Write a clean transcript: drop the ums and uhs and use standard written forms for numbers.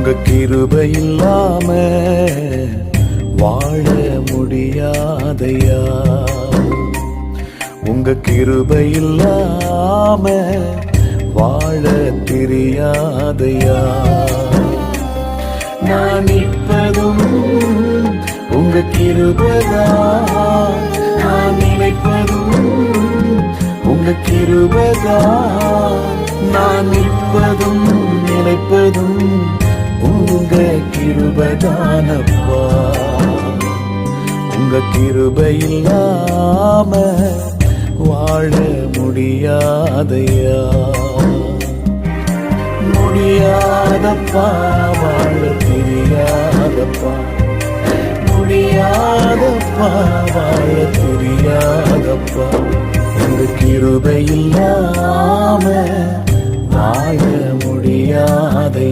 உங்க கிருபை இல்லாம வாழ முடியாதையா. உங்க கிருபை இல்லாம வாழ தெரியாதையா. நான் நிற்பதும் உங்க கிருபைதான், நான் நினைப்பதும் உங்க கிருபைதான். நான் நிற்பதும் நினைப்பதும் உங்க கிருபைதானப்பா. உங்க கிருபை இல்லாம வாழ முடியாதையா. முடியாதப்பா, வாழ தெரியாதப்பா. முடியாதப்பா, வாழ தெரியாதப்பா. உங்க கிருபை இல்லாம வாழ முடியாதையா.